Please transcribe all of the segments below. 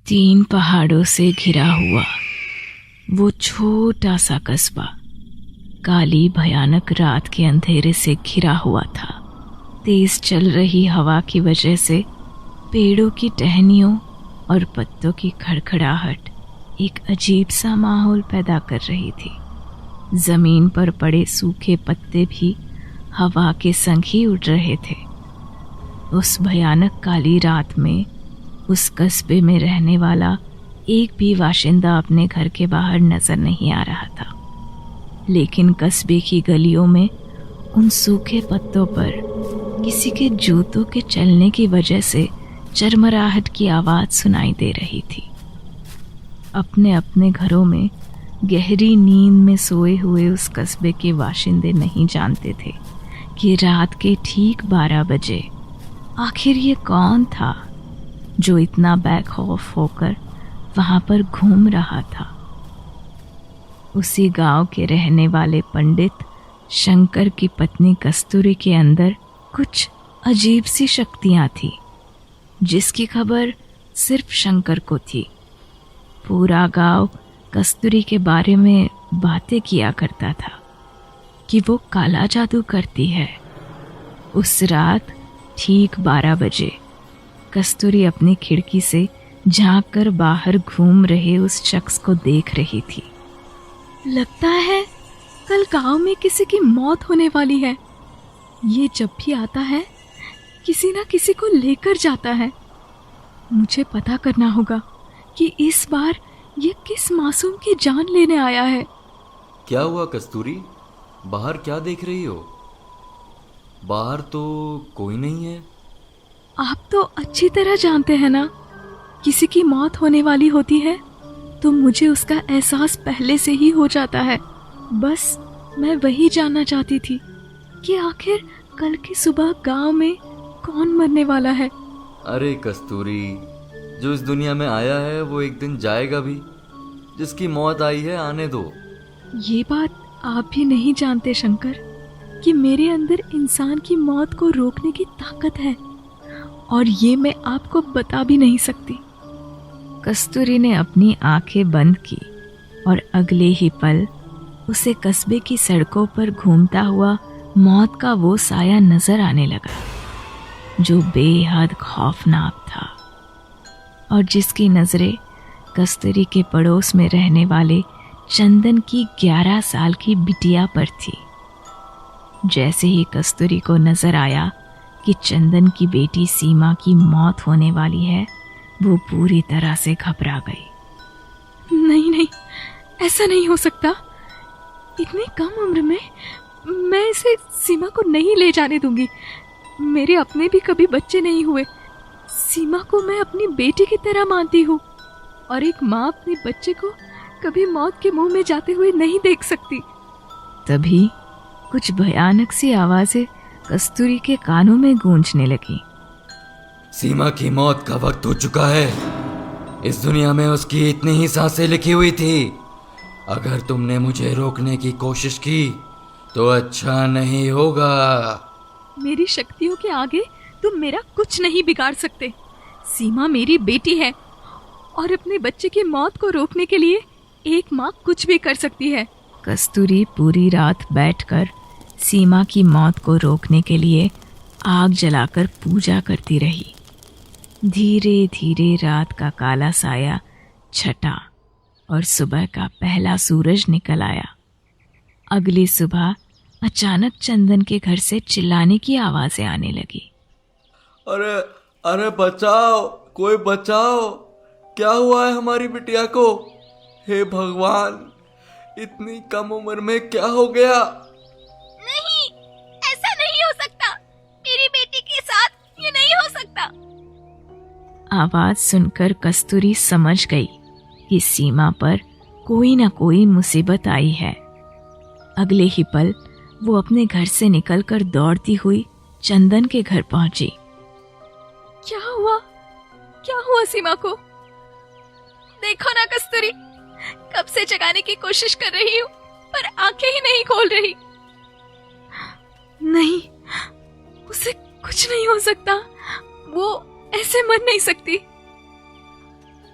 3 पहाड़ों से घिरा हुआ वो छोटा सा कस्बा काली भयानक रात के अंधेरे से घिरा हुआ था। तेज चल रही हवा की वजह से पेड़ों की टहनियों और पत्तों की खड़खड़ाहट एक अजीब सा माहौल पैदा कर रही थी। जमीन पर पड़े सूखे पत्ते भी हवा के संग ही उड़ रहे थे। उस भयानक काली रात में उस कस्बे में रहने वाला एक भी बाशिंदा अपने घर के बाहर नजर नहीं आ रहा था, लेकिन कस्बे की गलियों में उन सूखे पत्तों पर किसी के जूतों के चलने की वजह से चरमराहट की आवाज सुनाई दे रही थी। अपने अपने घरों में गहरी नींद में सोए हुए उस कस्बे के बाशिंदे नहीं जानते थे कि रात के ठीक 12 बजे आखिर ये कौन था जो इतना बेखौफ होकर वहां पर घूम रहा था। उसी गांव के रहने वाले पंडित शंकर की पत्नी कस्तूरी के अंदर कुछ अजीब सी शक्तियां थी, जिसकी खबर सिर्फ शंकर को थी। पूरा गांव कस्तूरी के बारे में बातें किया करता था कि वो काला जादू करती है। उस रात ठीक 12 बजे कस्तूरी अपनी खिड़की से झांक कर बाहर घूम रहे उस शख्स को देख रही थी। लगता है कल गांव में किसी की मौत होने वाली है। ये जब भी आता है किसी ना किसी को लेकर जाता है। मुझे पता करना होगा कि इस बार ये किस मासूम की जान लेने आया है। क्या हुआ कस्तूरी, बाहर क्या देख रही हो? बाहर तो कोई नहीं है। आप तो अच्छी तरह जानते हैं ना, किसी की मौत होने वाली होती है तो मुझे उसका एहसास पहले से ही हो जाता है। बस मैं वही जानना चाहती थी कि आखिर कल की सुबह गांव में कौन मरने वाला है। अरे कस्तूरी, जो इस दुनिया में आया है वो एक दिन जाएगा भी। जिसकी मौत आई है आने दो। ये बात आप भी नहीं जानते शंकर कि मेरे अंदर इंसान की मौत को रोकने की ताकत है, और ये मैं आपको बता भी नहीं सकती। कस्तूरी ने अपनी आंखें बंद की और अगले ही पल उसे कस्बे की सड़कों पर घूमता हुआ मौत का वो साया नजर आने लगा, जो बेहद खौफनाक था और जिसकी नजरें कस्तूरी के पड़ोस में रहने वाले चंदन की 11 साल की बिटिया पर थी। जैसे ही कस्तूरी को नजर आया कि चंदन की बेटी सीमा की मौत होने वाली है, वो पूरी तरह से घबरा गई। नहीं नहीं, ऐसा नहीं हो सकता। इतनी कम उम्र में मैं इसे सीमा को नहीं ले जाने दूंगी। मेरे अपने भी कभी बच्चे नहीं हुए। सीमा को मैं अपनी बेटी की तरह मानती हूँ, और एक माँ अपने बच्चे को कभी मौत के मुंह में जाते हुए नहीं देख सकती। तभी कुछ भयानक सी आवाजें कस्तूरी के कानों में गूंजने लगी। सीमा की मौत का वक्त हो चुका है। इस दुनिया में उसकी इतनी ही सांसें लिखी हुई थी। अगर तुमने मुझे रोकने की कोशिश की तो अच्छा नहीं होगा। मेरी शक्तियों के आगे तुम मेरा कुछ नहीं बिगाड़ सकते। सीमा मेरी बेटी है, और अपने बच्चे की मौत को रोकने के लिए एक माँ कुछ भी कर सकती है। कस्तूरी पूरी रात बैठकर सीमा की मौत को रोकने के लिए आग जलाकर पूजा करती रही। धीरे धीरे रात का काला साया छटा और सुबह का पहला सूरज निकल आया। अगली सुबह अचानक चंदन के घर से चिल्लाने की आवाजें आने लगी। अरे अरे बचाओ, कोई बचाओ, क्या हुआ है हमारी बिटिया को? हे भगवान, इतनी कम उम्र में क्या हो गया? नहीं, ऐसा नहीं हो सकता। मेरी बेटी के साथ ये नहीं हो सकता। आवाज सुनकर कस्तूरी समझ गई कि सीमा पर कोई ना कोई मुसीबत आई है। अगले ही पल वो अपने घर से निकलकर दौड़ती हुई चंदन के घर पहुंची। क्या हुआ? क्या हुआ सीमा को? देखो ना कस्तूरी, कब से जगाने की कोशिश कर रही हूँ पर आंखें ही नहीं खोल रही। नहीं, उसे कुछ नहीं हो सकता। वो ऐसे मर नहीं सकती।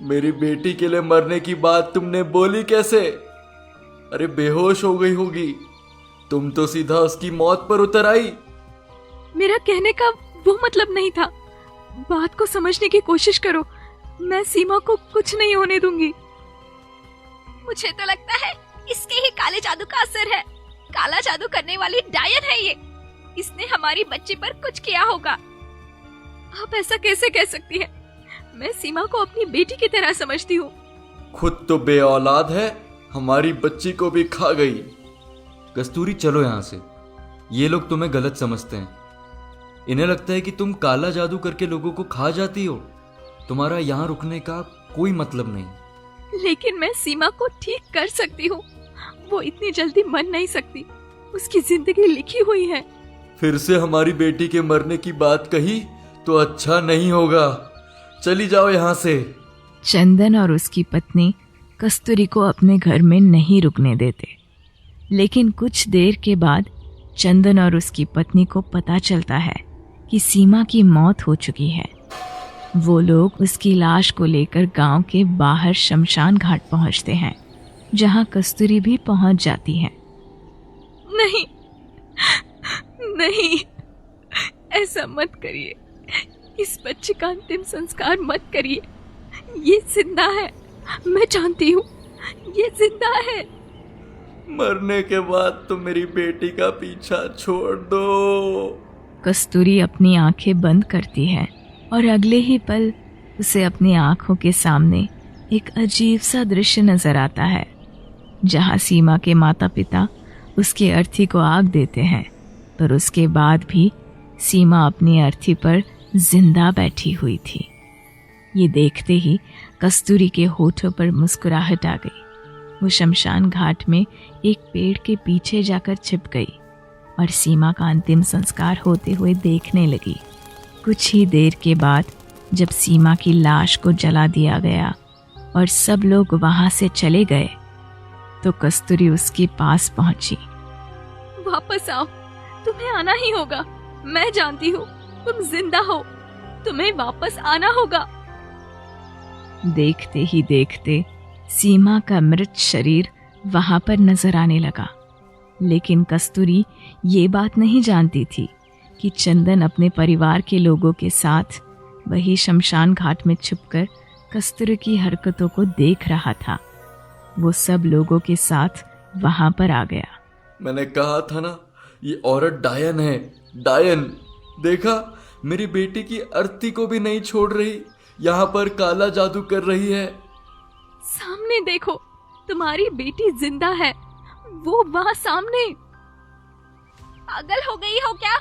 मेरी बेटी के लिए मरने की बात तुमने बोली कैसे? अरे बेहोश हो गई होगी। तुम तो सीधा उसकी मौत पर उतर आई। मेरा कहने का वो मतलब नहीं था। बात को समझने की कोशिश करो। मैं सीमा को कुछ नहीं होने दूंगी। मुझे तो लगता है इसके ही काले जादू का असर है। काला जादू करने वाली डायन है ये। इसने हमारी बच्ची पर कुछ किया होगा। आप ऐसा कैसे कह सकती है? मैं सीमा को अपनी बेटी की तरह समझती हूँ। खुद तो बे औलाद है, हमारी बच्ची को भी खा गई। कस्तूरी चलो यहाँ से। ये लोग तुम्हें गलत समझते हैं। इन्हें लगता है कि तुम काला जादू करके लोगों को खा जाती हो। तुम्हारा यहाँ रुकने का कोई मतलब नहीं। लेकिन मैं सीमा को ठीक कर सकती हूँ। वो इतनी जल्दी मर नहीं सकती। उसकी जिंदगी लिखी हुई है। फिर से हमारी बेटी के मरने की बात कही तो अच्छा नहीं होगा। चली जाओ यहाँ से। चंदन और उसकी पत्नी कस्तूरी को अपने घर में नहीं रुकने देते। लेकिन कुछ देर के बाद चंदन और उसकी पत्नी को पता चलता है कि सीमा की मौत हो चुकी है। वो लोग उसकी लाश को लेकर गांव के बाहर शमशान घाट पहुंचते हैं, जहां कस्तूरी भी पहुंच जाती है। नहीं, नहीं, ऐसा मत करिए। इस बच्चे का अंतिम संस्कार मत करिए। ये जिंदा है, मैं जानती हूँ, ये जिंदा है। मरने के बाद तो मेरी बेटी का पीछा छोड़ दो। कस्तूरी अपनी आंखें बंद करती है और अगले ही पल उसे अपनी आंखों के सामने एक अजीब सा दृश्य नजर आता है, जहां सीमा के माता पिता उसकी अर्थी को आग देते हैं, पर उसके बाद भी सीमा अपनी अर्थी पर जिंदा बैठी हुई थी। ये देखते ही कस्तूरी के होठों पर मुस्कुराहट आ गई। वो शमशान घाट में एक पेड़ के पीछे जाकर छिप गई और सीमा का अंतिम संस्कार होते हुए देखने लगी। कुछ ही देर के बाद जब सीमा की लाश को जला दिया गया और सब लोग वहां से चले गए, तो कस्तूरी उसके पास पहुंची। वापस आओ, तुम्हें आना ही होगा। मैं जानती हूँ तुम जिंदा हो, तुम्हें वापस आना होगा। देखते ही देखते सीमा का मृत शरीर वहां पर नजर आने लगा। लेकिन कस्तूरी ये बात नहीं जानती थी कि चंदन अपने परिवार के लोगों के साथ वही शमशान घाट में छुपकर कस्तूरी की हरकतों को देख रहा था। वो सब लोगों के साथ वहां पर आ गया। मैंने कहा था ना, ये औरत डायन है, डायन। देखा, मेरी बेटी की अर्थी को भी नहीं छोड़ रही, यहाँ पर काला जादू कर रही है। सामने देखो, तुम्हारी बेटी जिंदा है। वो वहाँ सामने। पागल हो गई हो क्या?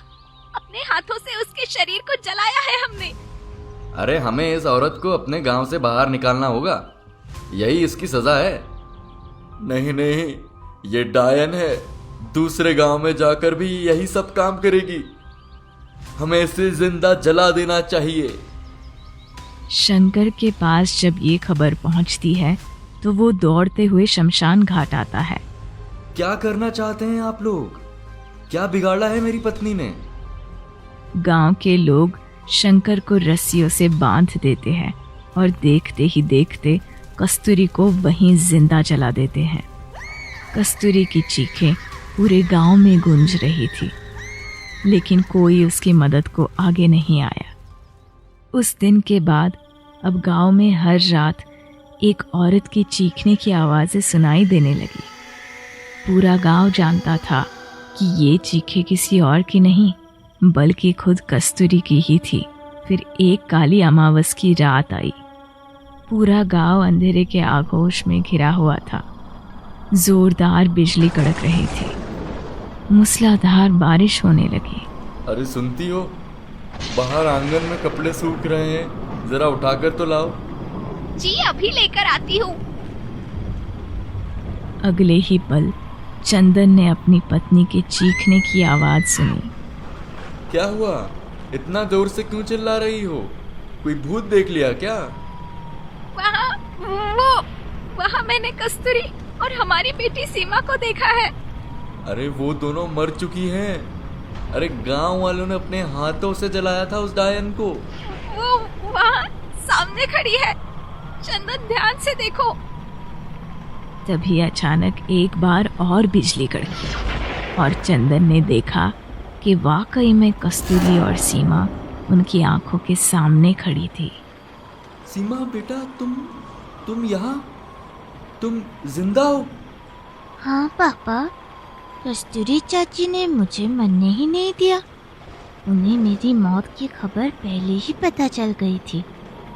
अपने हाथों से उसके शरीर को जलाया है हमने। अरे हमें इस औरत को अपने गांव से बाहर निकालना होगा, यही इसकी सजा है। नहीं नहीं, ये डायन है, दूसरे गांव में जाकर भी यही सब काम करेगी। हमें इसे जिंदा जला देना चाहिए। शंकर के पास जब ये खबर पहुंचती है तो वो दौड़ते हुए शमशान घाट आता है। क्या करना चाहते हैं आप लोग? क्या बिगाड़ा है मेरी पत्नी ने? गांव के लोग शंकर को रस्सियों से बांध देते हैं और देखते ही देखते कस्तूरी को वहीं जिंदा जला देते हैं। कस्तूरी की चीखें पूरे गांव में गूंज रही थी, लेकिन कोई उसकी मदद को आगे नहीं आया। उस दिन के बाद अब गांव में हर रात एक औरत की चीखने की आवाज़ें सुनाई देने लगी। पूरा गांव जानता था कि ये चीखें किसी और की नहीं बल्कि खुद कस्तूरी की ही थी। फिर एक काली अमावस की रात आई। पूरा गांव अंधेरे के आगोश में घिरा हुआ था। जोरदार बिजली कड़क रही थी, मूसलाधार बारिश होने लगी। अरे सुनती हो, बाहर आंगन में कपड़े सूख रहे हैं, जरा उठाकर तो लाओ। जी अभी लेकर आती हूँ। अगले ही पल चंदन ने अपनी पत्नी के चीखने की आवाज सुनी। क्या हुआ? इतना जोर से क्यों चिल्ला रही हो? कोई भूत देख लिया क्या? वहाँ मैंने कस्तूरी और हमारी बेटी सीमा को देखा है। अरे वो दोनों मर चुकी हैं। अरे गांव वालों ने अपने हाथों से जलाया था उस डायन को। वो वहाँ सामने खड़ी है। चंदन ध्यान से देखो। तभी अचानक एक बार और बिजली कड़की और चंदन ने देखा कि वाकई में कस्तूरी और सीमा उनकी आंखों के सामने खड़ी थी। सीमा बेटा, तुम यहाँ, तुम जिंदा हो? हाँ पापा, कस्तूरी चाची ने मुझे मरने ही नहीं दिया। उन्हें मेरी मौत की खबर पहले ही पता चल गई थी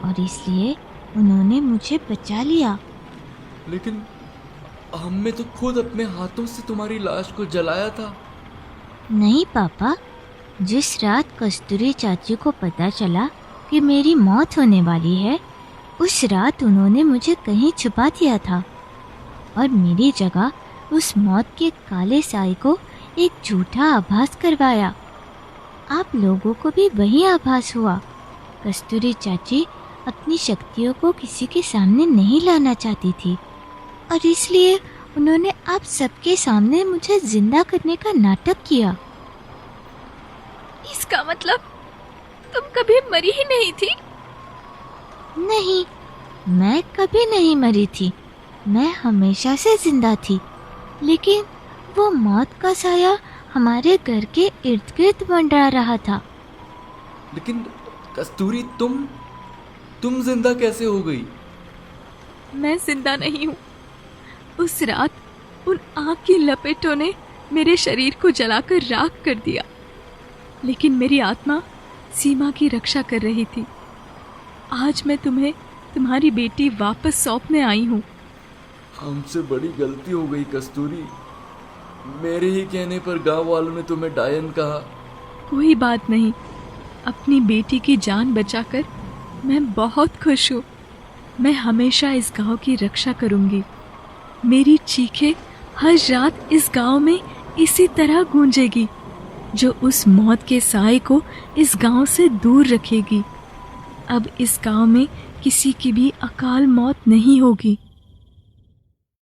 और इसलिए उन्होंने मुझे बचा लिया। लेकिन हमने तो खुद अपने हाथों से तुम्हारी लाश को जलाया था। नहीं पापा, जिस रात कस्तूरी चाची को पता चला कि मेरी मौत होने वाली है, उस रात उन्होंने मुझे कहीं छुपा दिया था और मेरी जगह उस मौत के काले साए को एक झूठा आभास करवाया। आप लोगों को भी वही आभास हुआ। कस्तूरी चाची अपनी शक्तियों को किसी के सामने नहीं लाना चाहती थी और इसलिए उन्होंने आप सबके सामने मुझे जिंदा करने का नाटक किया। इसका मतलब तुम कभी मरी ही नहीं थी? नहीं, मैं कभी नहीं मरी थी। मैं हमेशा से जिंदा थी, लेकिन वो मौत का साया हमारे घर के इर्द गिर्द मंडरा रहा था। लेकिन कस्तूरी, तुम जिंदा कैसे हो गई? मैं जिंदा नहीं हूँ। उस रात उन आग की लपेटों ने मेरे शरीर को जलाकर राख कर दिया, लेकिन मेरी आत्मा सीमा की रक्षा कर रही थी। आज मैं तुम्हें तुम्हारी बेटी वापस सौंपने आई हूँ। हमसे बड़ी गलती हो गई कस्तूरी। मेरे ही कहने पर गांव वालों ने तुम्हें डायन कहा। कोई बात नहीं, अपनी बेटी की जान बचाकर मैं बहुत खुश हूँ। मैं हमेशा इस गांव की रक्षा करूँगी। मेरी चीखें हर रात इस गांव में इसी तरह गूंजेगी, जो उस मौत के साए को इस गांव से दूर रखेगी। अब इस गांव में किसी की भी अकाल मौत नहीं होगी।